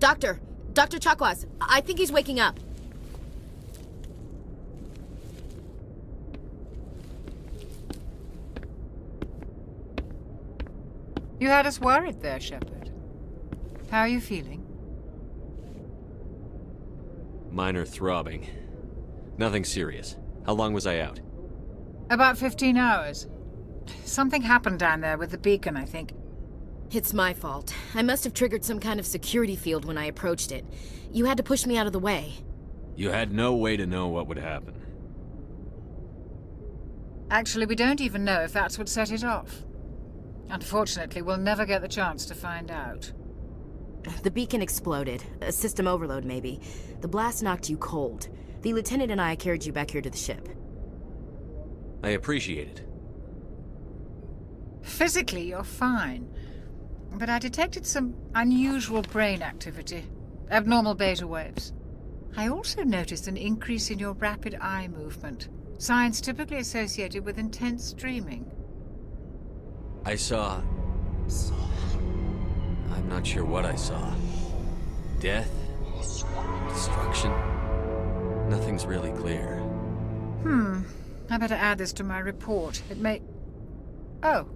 Doctor! Dr. Chakwas, I think he's waking up. You had us worried there, Shepard. How are you feeling? Minor throbbing. Nothing serious. How long was I out? About 15 hours. Something happened down there with the beacon, I think. It's my fault. I must have triggered some kind of security field when I approached it. You had to push me out of the way. You had no way to know what would happen. Actually, we don't even know if that's what set it off. Unfortunately, we'll never get the chance to find out. The beacon exploded. A system overload, maybe. The blast knocked you cold. The lieutenant and I carried you back here to the ship. I appreciate it. Physically, you're fine. But I detected some unusual brain activity. Abnormal beta waves. I also noticed an increase in your rapid eye movement. Signs typically associated with intense dreaming. I saw... I'm not sure what I saw. Death? Destruction? Nothing's really clear. I better add this to my report. It may... Oh,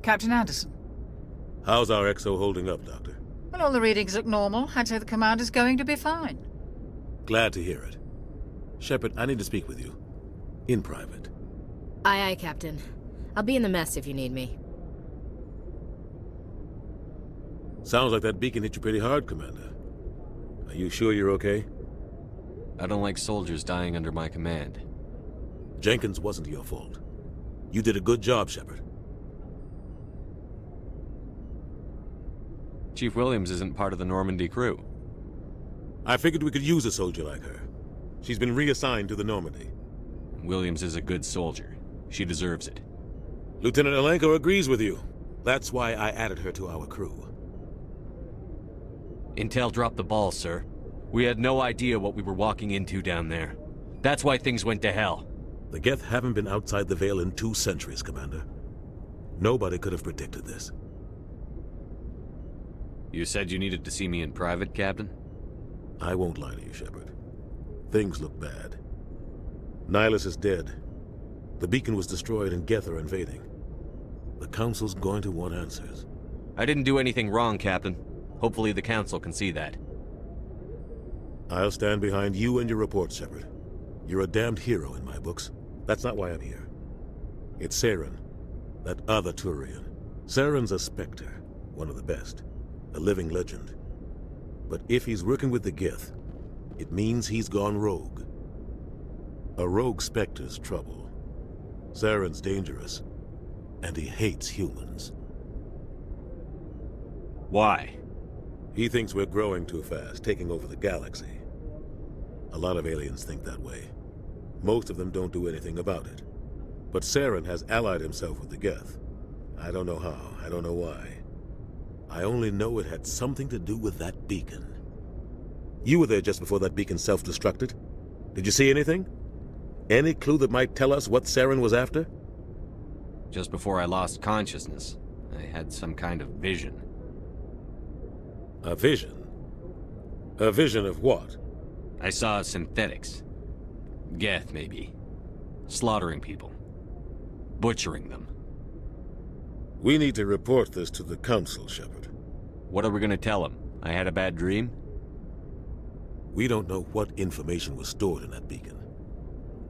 Captain Anderson. How's our XO holding up, Doctor? Well, all the readings look normal. I'd say the commander's going to be fine. Glad to hear it. Shepard, I need to speak with you. In private. Aye, Captain. I'll be in the mess if you need me. Sounds like that beacon hit you pretty hard, Commander. Are you sure you're okay? I don't like soldiers dying under my command. Jenkins wasn't your fault. You did a good job, Shepard. Chief Williams isn't part of the Normandy crew. I figured we could use a soldier like her. She's been reassigned to the Normandy. Williams is a good soldier. She deserves it. Lieutenant Alenko agrees with you. That's why I added her to our crew. Intel dropped the ball, sir. We had no idea what we were walking into down there. That's why things went to hell. The Geth haven't been outside the Veil in 2 centuries, Commander. Nobody could have predicted this. You said you needed to see me in private, Captain? I won't lie to you, Shepard. Things look bad. Nihilus is dead. The beacon was destroyed and Geth are invading. The Council's going to want answers. I didn't do anything wrong, Captain. Hopefully the Council can see that. I'll stand behind you and your report, Shepard. You're a damned hero in my books. That's not why I'm here. It's Saren, that other Turian. Saren's a Spectre, one of the best. A living legend. But if he's working with the Geth, it means he's gone rogue. A rogue Spectre's trouble. Saren's dangerous, and he hates humans. Why? He thinks we're growing too fast, taking over the galaxy. A lot of aliens think that way. Most of them don't do anything about it. But Saren has allied himself with the Geth. I don't know how, I don't know why. I only know it had something to do with that beacon. You were there just before that beacon self-destructed. Did you see anything? Any clue that might tell us what Saren was after? Just before I lost consciousness, I had some kind of vision. A vision? A vision of what? I saw synthetics. Geth, maybe. Slaughtering people. Butchering them. We need to report this to the Council, Shepard. What are we gonna tell them? I had a bad dream? We don't know what information was stored in that beacon.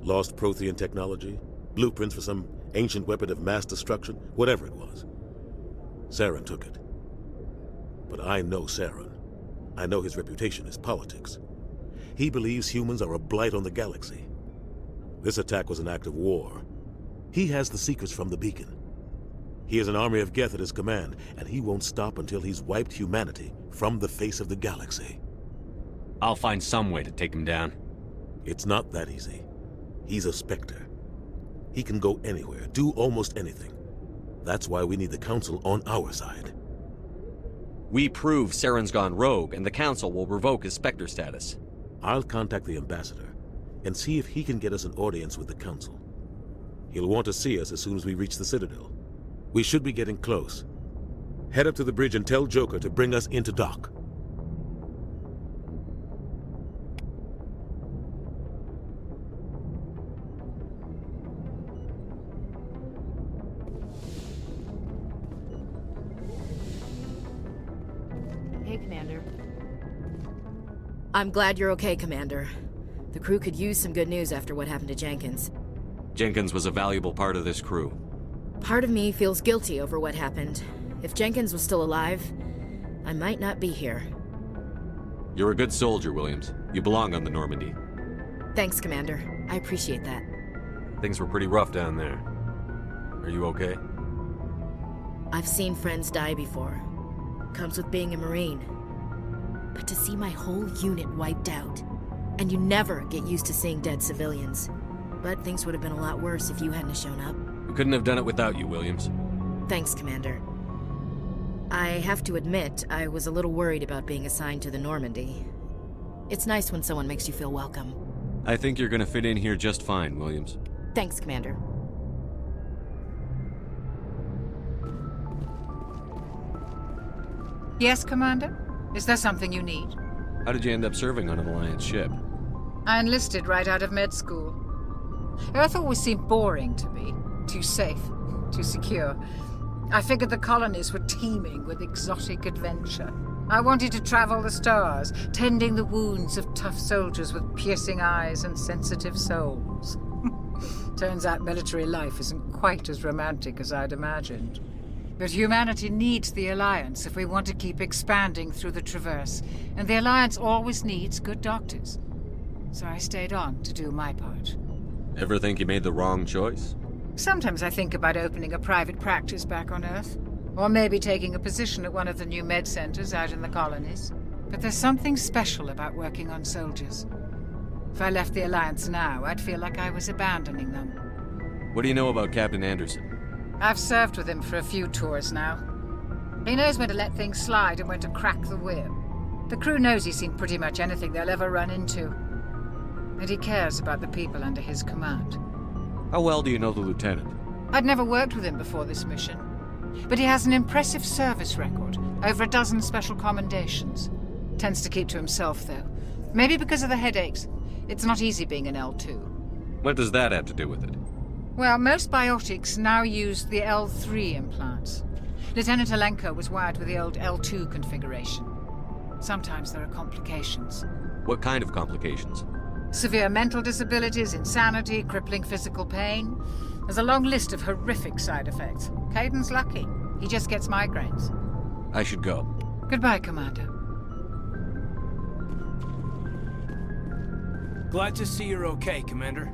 Lost Prothean technology? Blueprints for some ancient weapon of mass destruction? Whatever it was. Saren took it. But I know Saren. I know his reputation is politics. He believes humans are a blight on the galaxy. This attack was an act of war. He has the secrets from the beacon. He has an army of Geth at his command, and he won't stop until he's wiped humanity from the face of the galaxy. I'll find some way to take him down. It's not that easy. He's a Spectre. He can go anywhere, do almost anything. That's why we need the Council on our side. We prove Saren's gone rogue, and the Council will revoke his Spectre status. I'll contact the Ambassador and see if he can get us an audience with the Council. He'll want to see us as soon as we reach the Citadel. We should be getting close. Head up to the bridge and tell Joker to bring us into dock. Commander. I'm glad you're okay, Commander. The crew could use some good news after what happened to Jenkins. Jenkins was a valuable part of this crew. Part of me feels guilty over what happened. If Jenkins was still alive, I might not be here. You're a good soldier, Williams. You belong on the Normandy. Thanks, Commander. I appreciate that. Things were pretty rough down there. Are you okay? I've seen friends die before. Comes with being a Marine. But to see my whole unit wiped out, and you never get used to seeing dead civilians. But things would have been a lot worse if you hadn't shown up. We couldn't have done it without you, Williams. Thanks, Commander. I have to admit, I was a little worried about being assigned to the Normandy. It's nice when someone makes you feel welcome. I think you're gonna fit in here just fine, Williams. Thanks, Commander. Yes, Commander? Is there something you need? How did you end up serving on an Alliance ship? I enlisted right out of med school. Earth always seemed boring to me. Too safe, too secure. I figured the colonies were teeming with exotic adventure. I wanted to travel the stars, tending the wounds of tough soldiers with piercing eyes and sensitive souls. Turns out military life isn't quite as romantic as I'd imagined. But humanity needs the Alliance if we want to keep expanding through the Traverse, and the Alliance always needs good doctors. So I stayed on to do my part. Ever think you made the wrong choice? Sometimes I think about opening a private practice back on Earth, or maybe taking a position at one of the new med centers out in the colonies. But there's something special about working on soldiers. If I left the Alliance now, I'd feel like I was abandoning them. What do you know about Captain Anderson? I've served with him for a few tours now. He knows when to let things slide and when to crack the whip. The crew knows he's seen pretty much anything they'll ever run into. And he cares about the people under his command. How well do you know the lieutenant? I'd never worked with him before this mission. But he has an impressive service record, over a dozen special commendations. Tends to keep to himself, though. Maybe because of the headaches. It's not easy being an L2. What does that have to do with it? Well, most biotics now use the L3 implants. Lieutenant Alenko was wired with the old L2 configuration. Sometimes there are complications. What kind of complications? Severe mental disabilities, insanity, crippling physical pain. There's a long list of horrific side effects. Caden's lucky. He just gets migraines. I should go. Goodbye, Commander. Glad to see you're okay, Commander.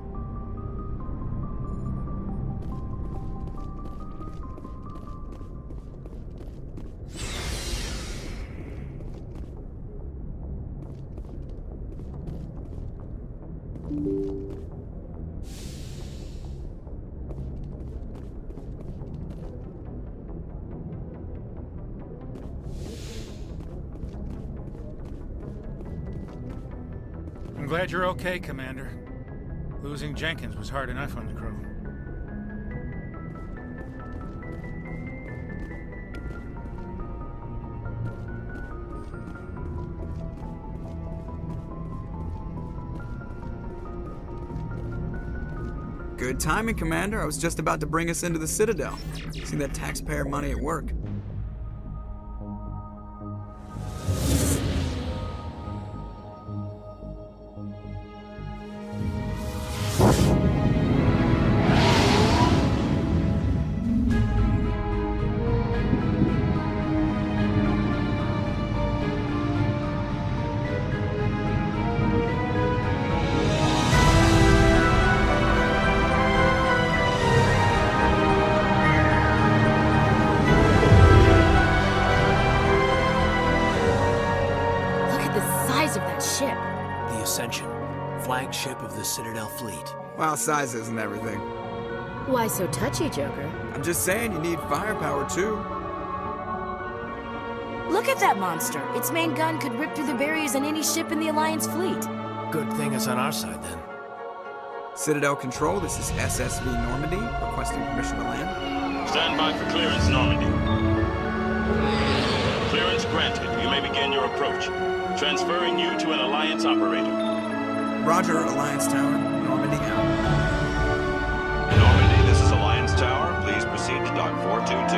I'm glad you're okay, Commander. Losing Jenkins was hard enough on the crew. Good timing, Commander. I was just about to bring us into the Citadel. See that taxpayer money at work. Flagship of the Citadel fleet. Well, size isn't everything. Why so touchy, Joker? I'm just saying you need firepower, too. Look at that monster. Its main gun could rip through the barriers in any ship in the Alliance fleet. Good thing it's on our side, then. Citadel Control, this is SSV Normandy, requesting permission to land. Stand by for clearance, Normandy. Clearance granted. You may begin your approach. Transferring you to an Alliance operator. Roger, Alliance Tower. Normandy out. Normandy, this is Alliance Tower. Please proceed to Dock 422.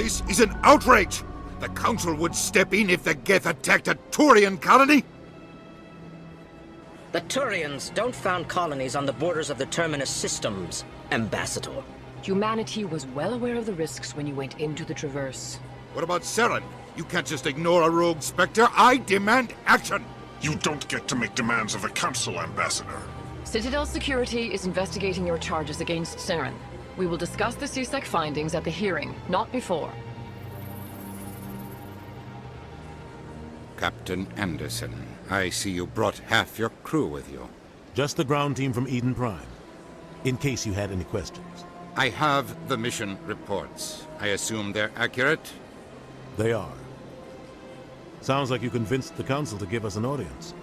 This is an outrage! The Council would step in if the Geth attacked a Turian colony? The Turians don't found colonies on the borders of the Terminus systems, Ambassador. Humanity was well aware of the risks when you went into the Traverse. What about Saren? You can't just ignore a rogue Spectre. I demand action! You don't get to make demands of the Council, Ambassador. Citadel Security is investigating your charges against Saren. We will discuss the CSEC findings at the hearing, not before. Captain Anderson, I see you brought half your crew with you. Just the ground team from Eden Prime, in case you had any questions. I have the mission reports. I assume they're accurate? They are. Sounds like you convinced the Council to give us an audience.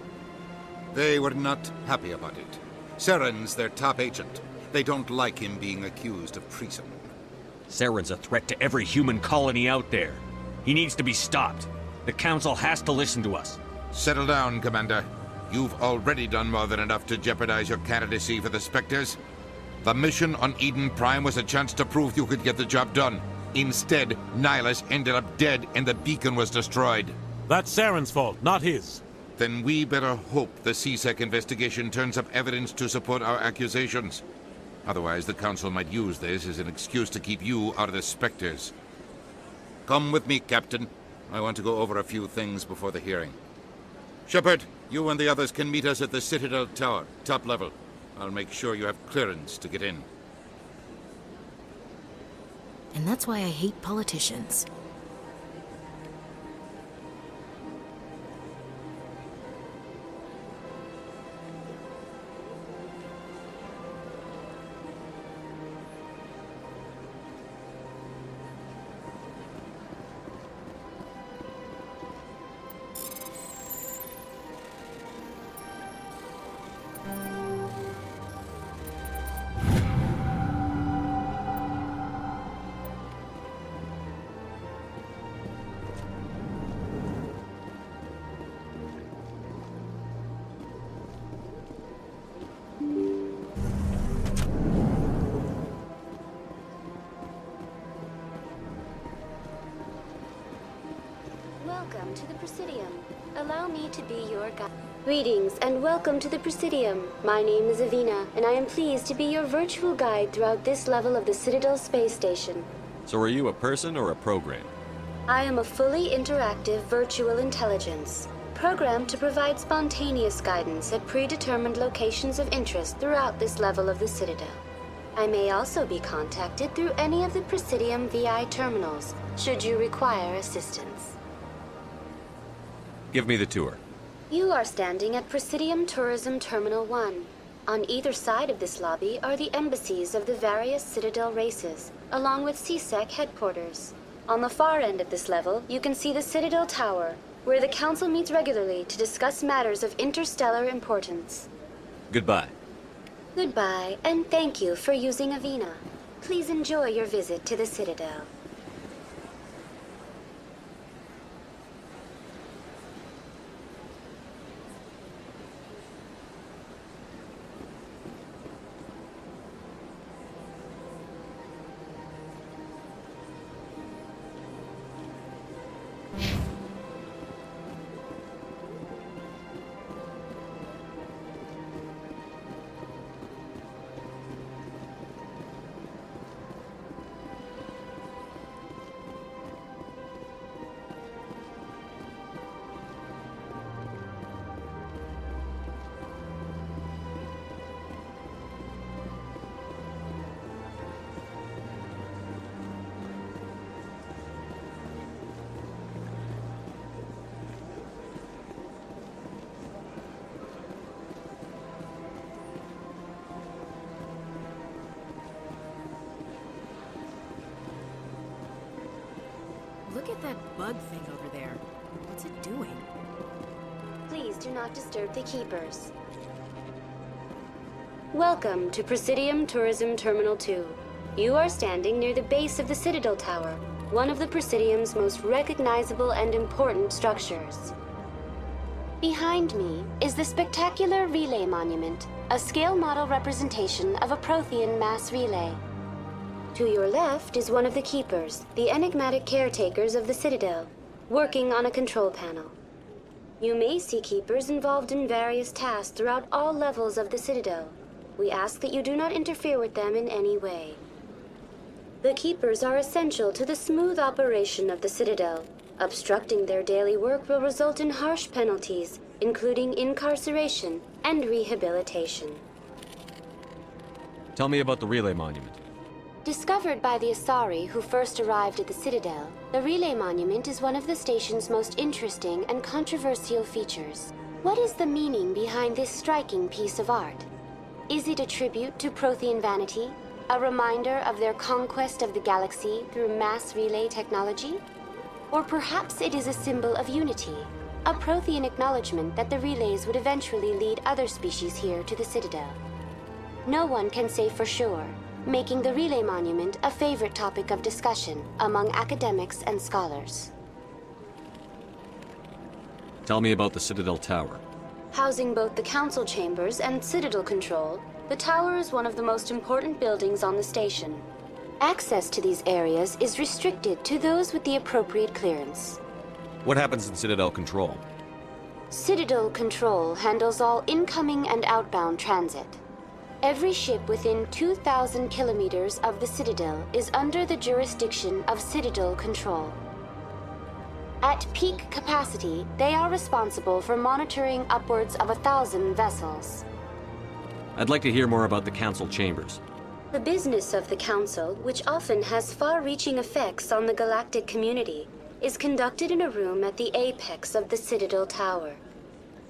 They were not happy about it. Saren's their top agent. They don't like him being accused of treason. Saren's a threat to every human colony out there. He needs to be stopped. The Council has to listen to us. Settle down, Commander. You've already done more than enough to jeopardize your candidacy for the Spectres. The mission on Eden Prime was a chance to prove you could get the job done. Instead, Nihilus ended up dead and the beacon was destroyed. That's Saren's fault, not his. Then we better hope the CSEC investigation turns up evidence to support our accusations. Otherwise, the Council might use this as an excuse to keep you out of the Spectres. Come with me, Captain. I want to go over a few things before the hearing. Shepard, you and the others can meet us at the Citadel Tower, top level. I'll make sure you have clearance to get in. And that's why I hate politicians. Welcome to the Presidium. Allow me to be your guide. Greetings and welcome to the Presidium. My name is Avina, and I am pleased to be your virtual guide throughout this level of the Citadel space station. So are you a person or a program? I am a fully interactive virtual intelligence, programmed to provide spontaneous guidance at predetermined locations of interest throughout this level of the Citadel. I may also be contacted through any of the Presidium VI terminals, should you require assistance. Give me the tour. You are standing at Presidium Tourism Terminal 1. On either side of this lobby are the embassies of the various Citadel races, along with CSEC headquarters. On the far end of this level, you can see the Citadel Tower, where the Council meets regularly to discuss matters of interstellar importance. Goodbye. Goodbye, and thank you for using Avina. Please enjoy your visit to the Citadel. Look at that bug thing over there. What's it doing? Please do not disturb the Keepers. Welcome to Presidium Tourism Terminal 2. You are standing near the base of the Citadel Tower, one of the Presidium's most recognizable and important structures. Behind me is the spectacular Relay Monument, a scale model representation of a Prothean mass relay. To your left is one of the Keepers, the enigmatic caretakers of the Citadel, working on a control panel. You may see Keepers involved in various tasks throughout all levels of the Citadel. We ask that you do not interfere with them in any way. The Keepers are essential to the smooth operation of the Citadel. Obstructing their daily work will result in harsh penalties, including incarceration and rehabilitation. Tell me about the relay monument. Discovered by the Asari who first arrived at the Citadel, the Relay Monument is one of the station's most interesting and controversial features. What is the meaning behind this striking piece of art? Is it a tribute to Prothean vanity? A reminder of their conquest of the galaxy through mass relay technology? Or perhaps it is a symbol of unity, a Prothean acknowledgement that the relays would eventually lead other species here to the Citadel. No one can say for sure, making the Relay Monument a favorite topic of discussion among academics and scholars. Tell me about the Citadel Tower. Housing both the Council Chambers and Citadel Control, the tower is one of the most important buildings on the station. Access to these areas is restricted to those with the appropriate clearance. What happens in Citadel Control? Citadel Control handles all incoming and outbound transit. Every ship within 2,000 kilometers of the Citadel is under the jurisdiction of Citadel Control. At peak capacity, they are responsible for monitoring upwards of 1,000 vessels. I'd like to hear more about the Council Chambers. The business of the Council, which often has far-reaching effects on the galactic community, is conducted in a room at the apex of the Citadel Tower.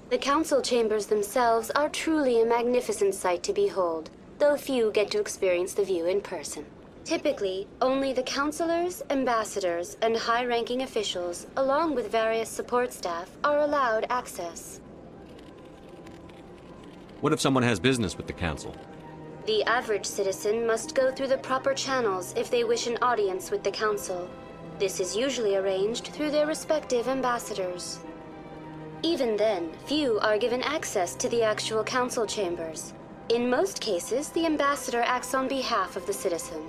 The Council Chambers themselves are truly a magnificent sight to behold, though few get to experience the view in person. Typically, only the councilors, ambassadors, and high-ranking officials, along with various support staff, are allowed access. What if someone has business with the Council? The average citizen must go through the proper channels if they wish an audience with the Council. This is usually arranged through their respective ambassadors. Even then, few are given access to the actual Council Chambers. In most cases, the ambassador acts on behalf of the citizen.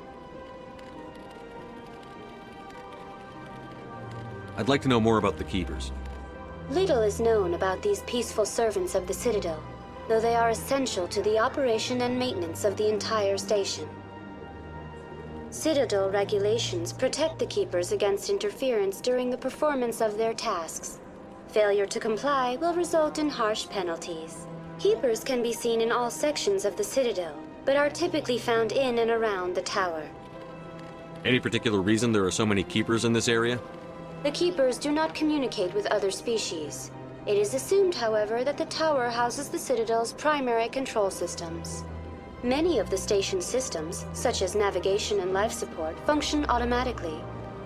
I'd like to know more about the Keepers. Little is known about these peaceful servants of the Citadel, though they are essential to the operation and maintenance of the entire station. Citadel regulations protect the Keepers against interference during the performance of their tasks. Failure to comply will result in harsh penalties. Keepers can be seen in all sections of the Citadel, but are typically found in and around the tower. Any particular reason there are so many Keepers in this area? The Keepers do not communicate with other species. It is assumed, however, that the tower houses the Citadel's primary control systems. Many of the station's systems, such as navigation and life support, function automatically.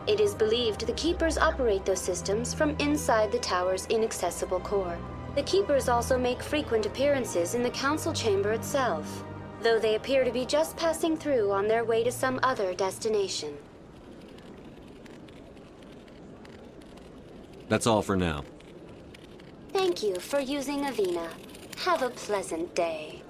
It is believed the Keepers operate those systems from inside the tower's inaccessible core. The Keepers also make frequent appearances in the Council Chamber itself, though they appear to be just passing through on their way to some other destination. That's all for now. Thank you for using Avina. Have a pleasant day.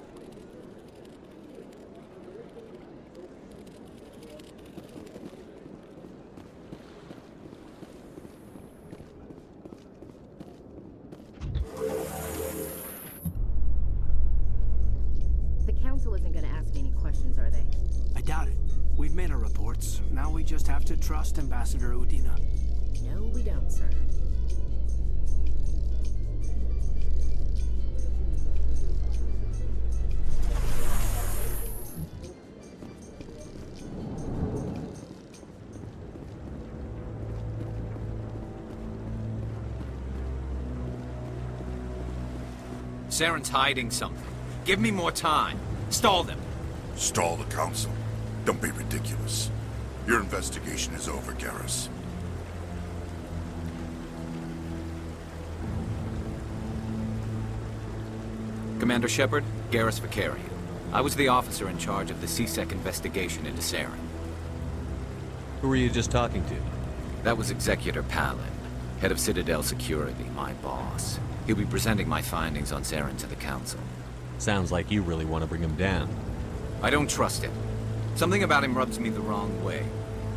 The Council isn't going to ask me any questions, are they? I doubt it. We've made our reports. Now we just have to trust Ambassador Udina. No, we don't, sir. Saren's hiding something. Give me more time. Stall them. Stall the Council? Don't be ridiculous. Your investigation is over, Garrus. Commander Shepard, Garrus Vakarian. I was the officer in charge of the C-Sec investigation into Saren. Who were you just talking to? That was Executor Palin, head of Citadel Security, my boss. He'll be presenting my findings on Saren to the Council. Sounds like you really want to bring him down. I don't trust him. Something about him rubs me the wrong way.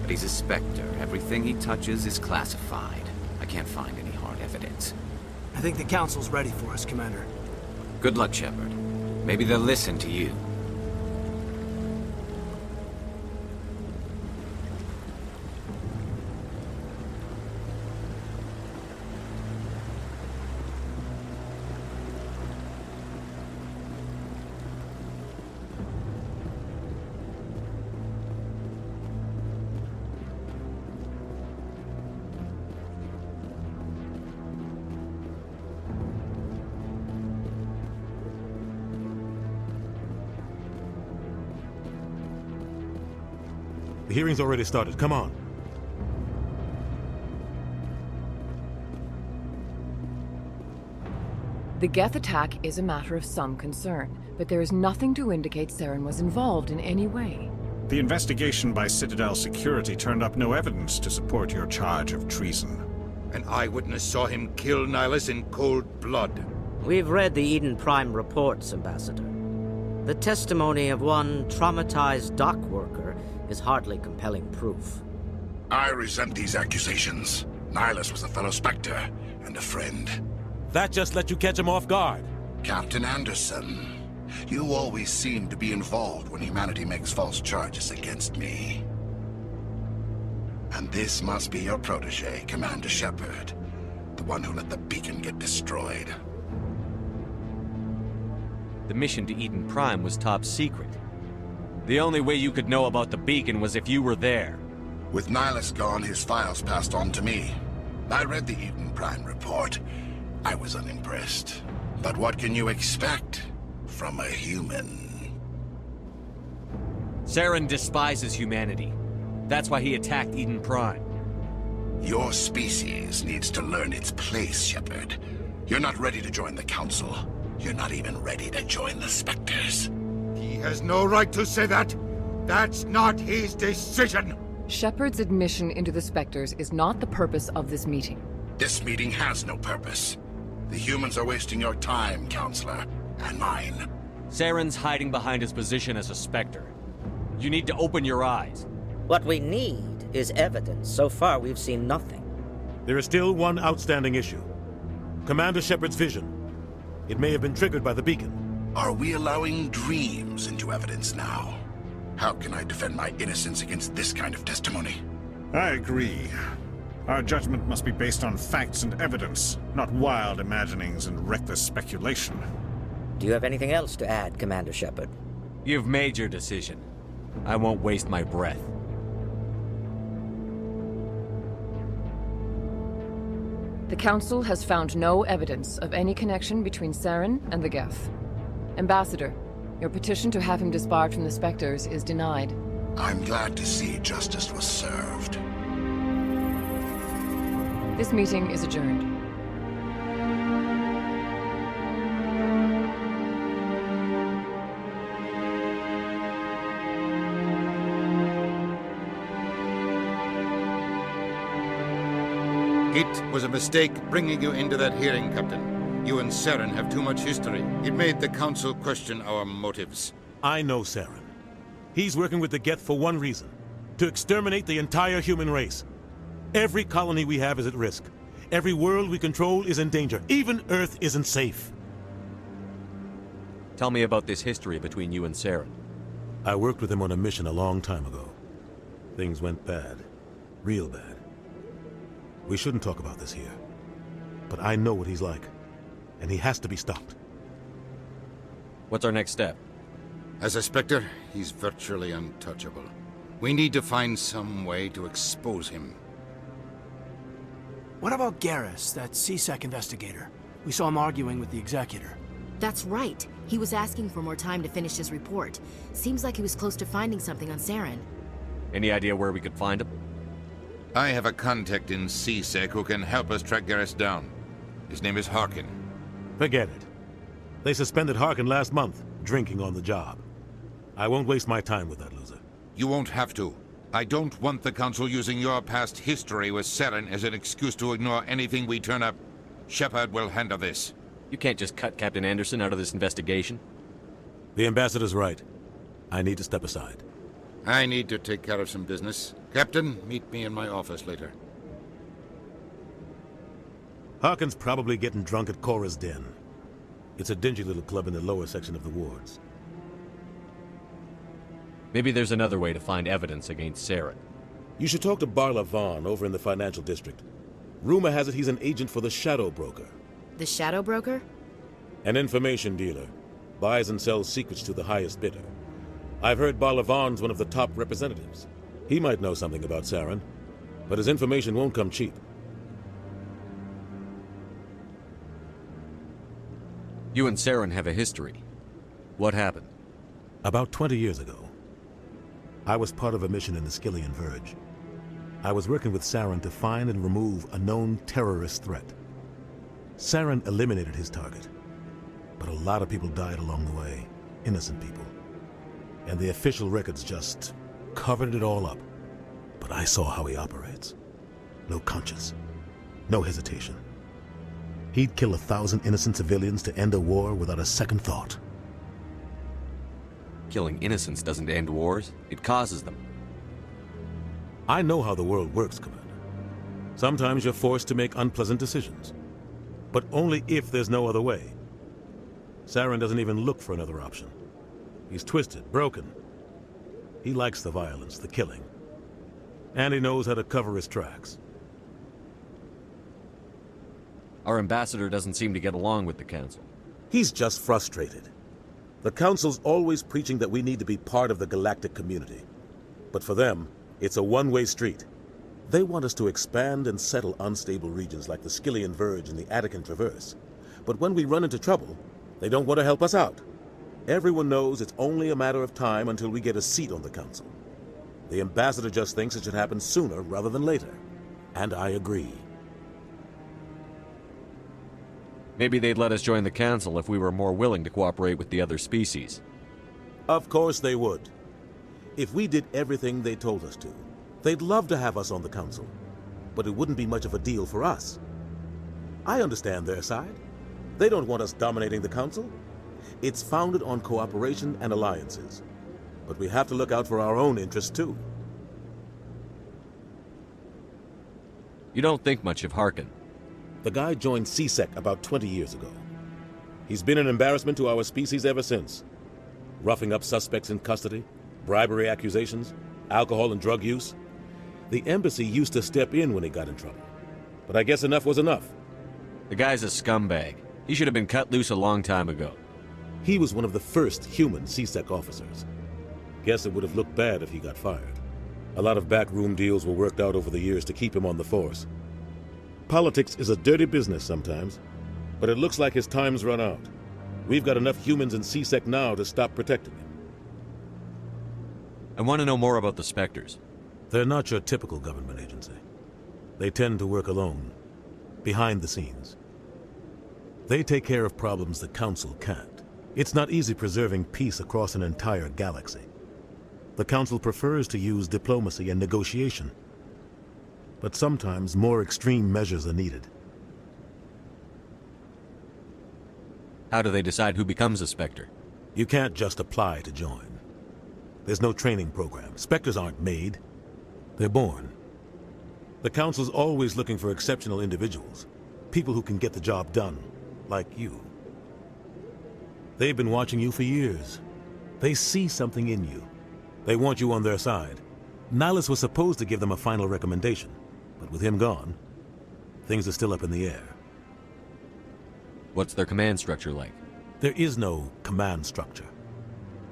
But he's a Spectre. Everything he touches is classified. I can't find any hard evidence. I think the Council's ready for us, Commander. Good luck, Shepard. Maybe they'll listen to you. The hearing's already started. Come on. The Geth attack is a matter of some concern, but there is nothing to indicate Saren was involved in any way. The investigation by Citadel security turned up no evidence to support your charge of treason. An eyewitness saw him kill Nihilus in cold blood. We've read the Eden Prime reports, Ambassador. The testimony of one traumatized dock worker is hardly compelling proof. I resent these accusations. Nihilus was a fellow Spectre and a friend. That just let you catch him off guard. Captain Anderson, you always seem to be involved when humanity makes false charges against me. And this must be your protege, Commander Shepard, the one who let the beacon get destroyed. The mission to Eden Prime was top secret. The only way you could know about the beacon was if you were there. With Nihilus gone, his files passed on to me. I read the Eden Prime report. I was unimpressed. But what can you expect from a human? Saren despises humanity. That's why he attacked Eden Prime. Your species needs to learn its place, Shepard. You're not ready to join the Council. You're not even ready to join the Spectres. He has no right to say that. That's not his decision. Shepard's admission into the Spectres is not the purpose of this meeting. This meeting has no purpose. The humans are wasting your time, Counselor, and mine. Saren's hiding behind his position as a Spectre. You need to open your eyes. What we need is evidence. So far, we've seen nothing. There is still one outstanding issue. Commander Shepard's vision. It may have been triggered by the beacon. Are we allowing dreams into evidence now? How can I defend my innocence against this kind of testimony? I agree. Our judgment must be based on facts and evidence, not wild imaginings and reckless speculation. Do you have anything else to add, Commander Shepard? You've made your decision. I won't waste my breath. The Council has found no evidence of any connection between Saren and the Geth. Ambassador, your petition to have him disbarred from the Spectres is denied. I'm glad to see justice was served. This meeting is adjourned. It was a mistake bringing you into that hearing, Captain. You and Saren have too much history. It made the Council question our motives. I know Saren. He's working with the Geth for one reason. To exterminate the entire human race. Every colony we have is at risk. Every world we control is in danger. Even Earth isn't safe. Tell me about this history between you and Saren. I worked with him on a mission a long time ago. Things went bad. Real bad. We shouldn't talk about this here. But I know what he's like. And he has to be stopped. What's our next step? As a Spectre, he's virtually untouchable. We need to find some way to expose him. What about Garrus, that C-Sec investigator? We saw him arguing with the Executor. That's right. He was asking for more time to finish his report. Seems like he was close to finding something on Saren. Any idea where we could find him? I have a contact in C-Sec who can help us track Garrus down. His name is Harkin. Forget it. They suspended Harkin last month, drinking on the job. I won't waste my time with that loser. You won't have to. I don't want the Council using your past history with Saren as an excuse to ignore anything we turn up. Shepard will handle this. You can't just cut Captain Anderson out of this investigation. The Ambassador's right. I need to step aside. I need to take care of some business. Captain, meet me in my office later. Harkin's probably getting drunk at Cora's Den. It's a dingy little club in the lower section of the wards. Maybe there's another way to find evidence against Saren. You should talk to Barla Vaughn over in the financial district. Rumor has it he's an agent for the Shadow Broker. The Shadow Broker? An information dealer. Buys and sells secrets to the highest bidder. I've heard Barla Vaughn's one of the top representatives. He might know something about Saren, but his information won't come cheap. You and Saren have a history. What happened? About 20 years ago, I was part of a mission in the Skillian Verge. I was working with Saren to find and remove a known terrorist threat. Saren eliminated his target, but a lot of people died along the way, innocent people. And the official records just covered it all up. But I saw how he operates. No conscience, no hesitation. He'd kill 1,000 innocent civilians to end a war without a second thought. Killing innocents doesn't end wars, it causes them. I know how the world works, Commander. Sometimes you're forced to make unpleasant decisions. But only if there's no other way. Saren doesn't even look for another option. He's twisted, broken. He likes the violence, the killing. And he knows how to cover his tracks. Our ambassador doesn't seem to get along with the Council. He's just frustrated. The Council's always preaching that we need to be part of the galactic community. But for them, it's a one-way street. They want us to expand and settle unstable regions like the Skillian Verge and the Attican Traverse. But when we run into trouble, they don't want to help us out. Everyone knows it's only a matter of time until we get a seat on the Council. The ambassador just thinks it should happen sooner rather than later. And I agree. Maybe they'd let us join the Council if we were more willing to cooperate with the other species. Of course they would. If we did everything they told us to, they'd love to have us on the Council. But it wouldn't be much of a deal for us. I understand their side. They don't want us dominating the Council. It's founded on cooperation and alliances. But we have to look out for our own interests, too. You don't think much of Harkin. The guy joined C-Sec about 20 years ago. He's been an embarrassment to our species ever since. Roughing up suspects in custody, bribery accusations, alcohol and drug use. The embassy used to step in when he got in trouble. But I guess enough was enough. The guy's a scumbag. He should have been cut loose a long time ago. He was one of the first human C-Sec officers. Guess it would have looked bad if he got fired. A lot of backroom deals were worked out over the years to keep him on the force. Politics is a dirty business sometimes, but it looks like his time's run out. We've got enough humans in C-Sec now to stop protecting him. I want to know more about the Spectres. They're not your typical government agency. They tend to work alone, behind the scenes. They take care of problems the Council can't. It's not easy preserving peace across an entire galaxy. The Council prefers to use diplomacy and negotiation. But sometimes more extreme measures are needed. How do they decide who becomes a Spectre? You can't just apply to join. There's no training program. Spectres aren't made. They're born. The Council's always looking for exceptional individuals. People who can get the job done, like you. They've been watching you for years. They see something in you. They want you on their side. Nihilus was supposed to give them a final recommendation, but with him gone, things are still up in the air. What's their command structure like? There is no command structure.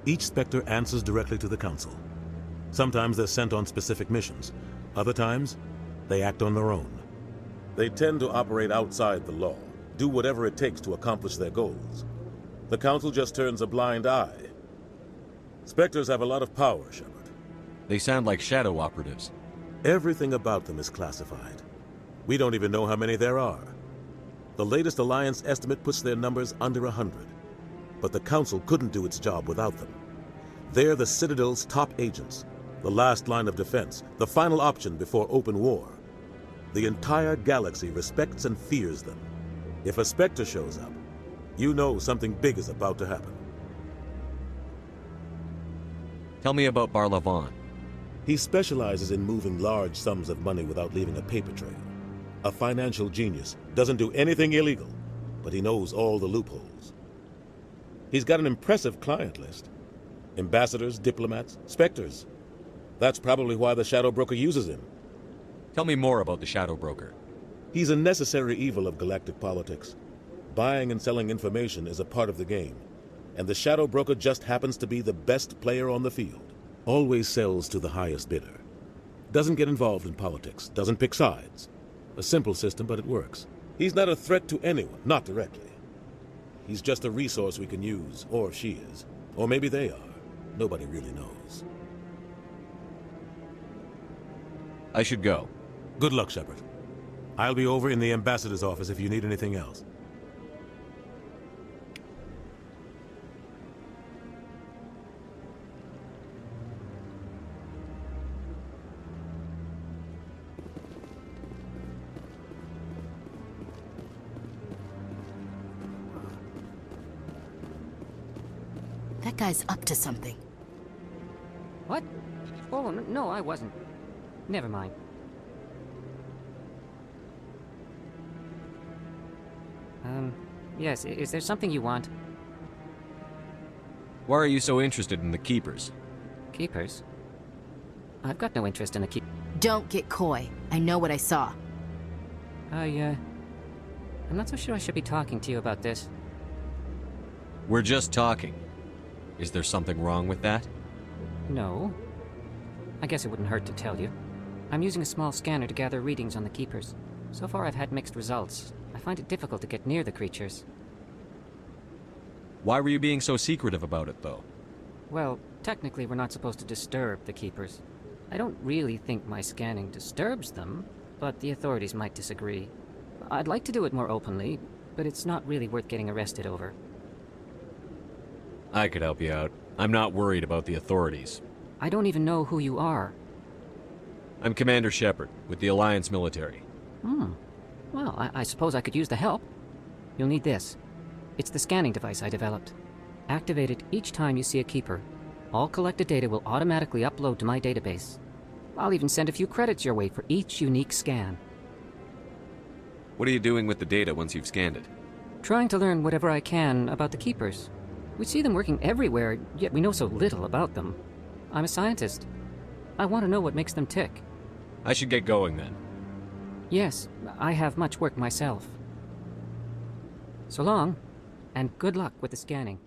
Each Spectre answers directly to the Council. Sometimes they're sent on specific missions. Other times, they act on their own. They tend to operate outside the law, do whatever it takes to accomplish their goals. The Council just turns a blind eye. Spectres have a lot of power, Shepard. They sound like shadow operatives. Everything about them is classified. We don't even know how many there are. The latest Alliance estimate puts their numbers under 100. But the Council couldn't do its job without them. They're the Citadel's top agents, the last line of defense, the final option before open war. The entire galaxy respects and fears them. If a Spectre shows up, you know something big is about to happen. Tell me about Barlavon. He specializes in moving large sums of money without leaving a paper trail. A financial genius, doesn't do anything illegal, but he knows all the loopholes. He's got an impressive client list. Ambassadors, diplomats, specters. That's probably why the Shadow Broker uses him. Tell me more about the Shadow Broker. He's a necessary evil of galactic politics. Buying and selling information is a part of the game, and the Shadow Broker just happens to be the best player on the field. Always sells to the highest bidder. Doesn't get involved in politics, doesn't pick sides. A simple system, but it works. He's not a threat to anyone, not directly. He's just a resource we can use, or she is. Or maybe they are. Nobody really knows. I should go. Good luck, Shepard. I'll be over in the ambassador's office if you need anything else. That guy's up to something. What? Oh, no, I wasn't. Never mind. Yes, is there something you want? Why are you so interested in the Keepers? Keepers? I've got no interest in the Don't get coy. I know what I saw. I'm not so sure I should be talking to you about this. We're just talking. Is there something wrong with that? No. I guess it wouldn't hurt to tell you. I'm using a small scanner to gather readings on the Keepers. So far I've had mixed results. I find it difficult to get near the creatures. Why were you being so secretive about it, though? Well, technically we're not supposed to disturb the Keepers. I don't really think my scanning disturbs them, but the authorities might disagree. I'd like to do it more openly, but it's not really worth getting arrested over. I could help you out. I'm not worried about the authorities. I don't even know who you are. I'm Commander Shepard, with the Alliance military. Well, I suppose I could use the help. You'll need this. It's the scanning device I developed. Activate it each time you see a Keeper. All collected data will automatically upload to my database. I'll even send a few credits your way for each unique scan. What are you doing with the data once you've scanned it? Trying to learn whatever I can about the Keepers. We see them working everywhere, yet we know so little about them. I'm a scientist. I want to know what makes them tick. I should get going then. Yes, I have much work myself. So long, and good luck with the scanning.